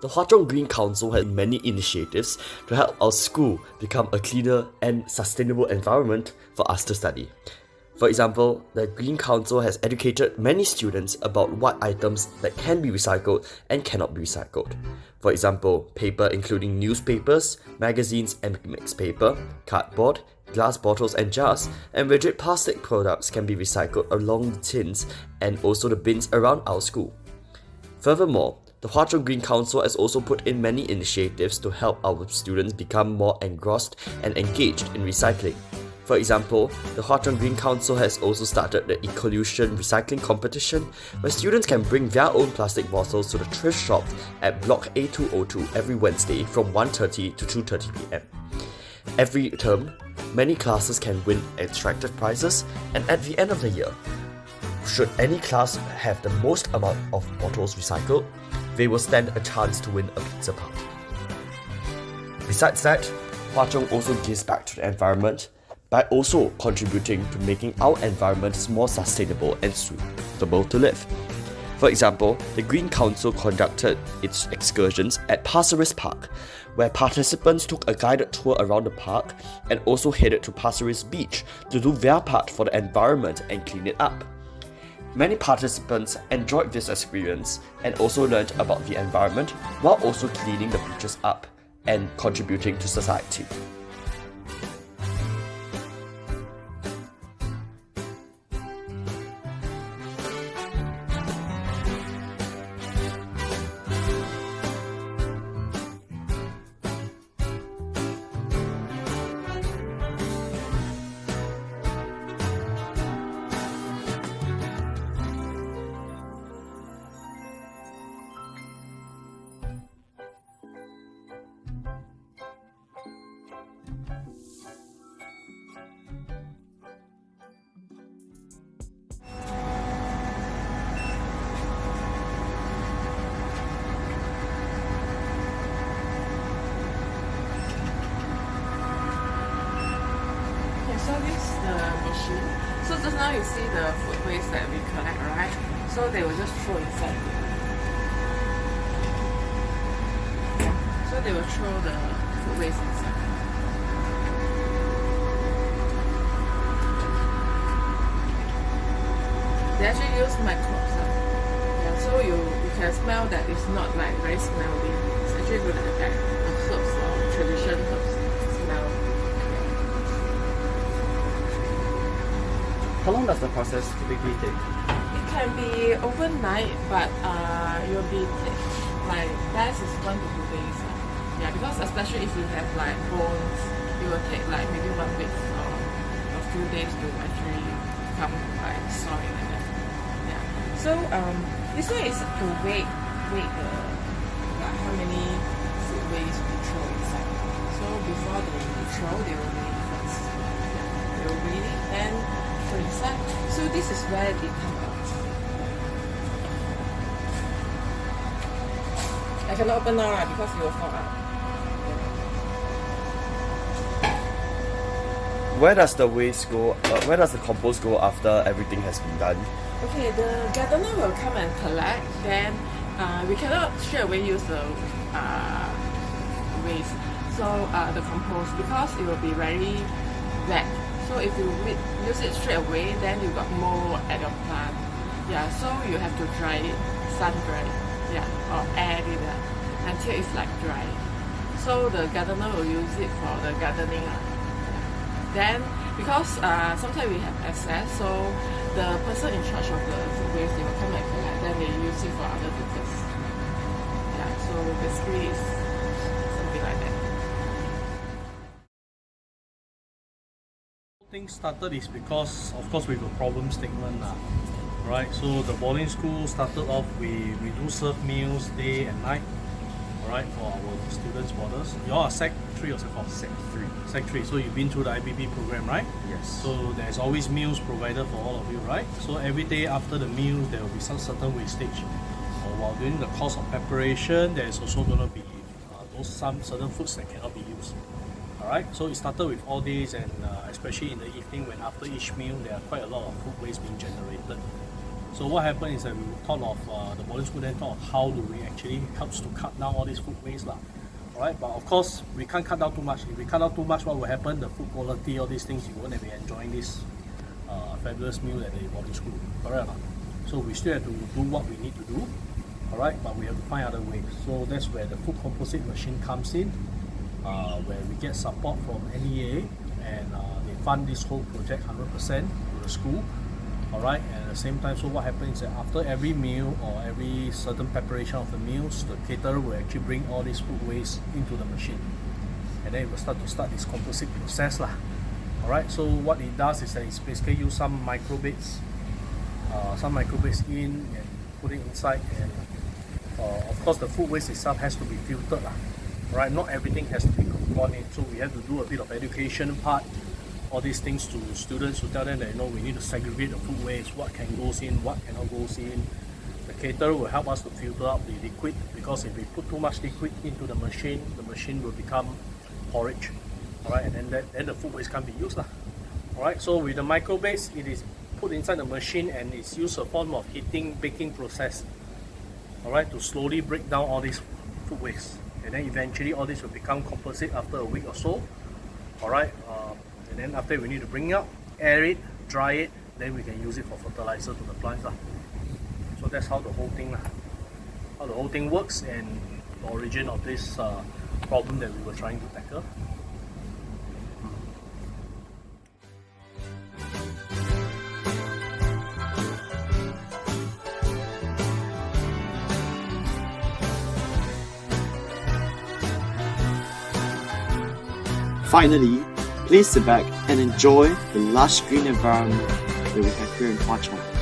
The Hwa Chong Green Council has many initiatives to help our school become a cleaner and sustainable environment for us to study. For example, the Green Council has educated many students about what items that can be recycled and cannot be recycled. For example, paper including newspapers, magazines and mixed paper, cardboard, glass bottles and jars, and rigid plastic products can be recycled along the tins and also the bins around our school. Furthermore, the Hwa Chong Green Council has also put in many initiatives to help our students become more engrossed and engaged in recycling. For example, the Hwa Chong Green Council has also started the Ecolution Recycling Competition, where students can bring their own plastic bottles to the thrift shop at Block A202 every Wednesday from 1:30 to 2:30 p.m. Every term, many classes can win attractive prizes, and at the end of the year, should any class have the most amount of bottles recycled, they will stand a chance to win a pizza party. Besides that, Hwa Chong also gives back to the environment by also contributing to making our environments more sustainable and suitable to live. For example, the Green Council conducted its excursions at Pasir Ris Park, where participants took a guided tour around the park and also headed to Pasir Ris Beach to do their part for the environment and clean it up. Many participants enjoyed this experience and also learned about the environment while also cleaning the beaches up and contributing to society. So this is the machine. So just now you see the food waste that we collect, right? So they will just throw inside. So they will throw the food waste inside. They actually use microbes. Yeah, so you can smell that it's not like very smelly. It's actually good at that herbs or traditional herbs smell. How long does the process typically take? It can be overnight, but you'll be like best is 1 to 2 days. Yeah, because especially if you have like bones, it will take like maybe 1 week or a few days to actually become like soil like that. Yeah. So this one is to weigh the like how many food waste we throw inside. So before they throw, they will weigh it first. Yeah, they will weigh it and inside. So this is where they come out. I cannot open now because it will fall out. Where does the waste go? Where does the compost go after everything has been done? Okay, the gardener will come and collect. Then we cannot straight away use the waste. So the compost, because it will be very wet. So if you use it straight away, then you got mold at your plant. Yeah, so you have to dry it, sun dry it, yeah, or air it until it's like dry. So the gardener will use it for the gardening. Then, because sometimes we have excess, so the person in charge of the food waste, they will come and collect, then they use it for other purposes. Yeah, so basically it's something like that. Thing started is because, of course, with a problem statement, right? So the boarding school started off we do serve meals day and night, right, for our students boarders. You all are Sec 3 or Sec 4? Sec 3. Sec 3. So you've been through the IBB program, right? Yes. So there's always meals provided for all of you, right? So every day after the meal, there will be some certain wastage. Or while during the course of preparation, there is also going to be some certain foods that cannot be used. Alright, so it started with all days, and especially in the evening when after each meal there are quite a lot of food waste being generated. So what happened is that we thought of the modern school then thought of how do we actually helps to cut down all these food waste lah. Alright, but of course we can't cut down too much. If we cut down too much, what will happen? The food quality, all these things, you won't be enjoying this fabulous meal at the modern school. Correct? So we still have to do what we need to do. Alright, but we have to find other ways. So that's where the food composite machine comes in, where we get support from NEA, and they fund this whole project 100% to the school. Alright, and at the same time, so what happens is that after every meal or every certain preparation of the meals, the caterer will actually bring all these food waste into the machine, and then it will start this composite process lah. Alright, so what it does is that it's basically use some microbeads in and put it inside, and of course the food waste itself has to be filtered lah. Alright, not everything has to be gone in, so we have to do a bit of education part, all these things to students, to tell them that we need to segregate the food waste, what can goes in, what cannot goes in. The caterer will help us to filter out the liquid, because if we put too much liquid into the machine will become porridge. Alright, and then the food waste can't be used lah. Alright, so with the microbeads, it is put inside the machine and it's used a form of heating baking process. Alright, to slowly break down all these food waste, and then eventually all this will become composite after a week or so. Alright, and then after we need to bring it up, air it, dry it, then we can use it for fertilizer to the plants lah. So that's how the whole thing works, and the origin of this problem that we were trying to tackle. Finally, please sit back and enjoy the lush green environment that we have here in Chong.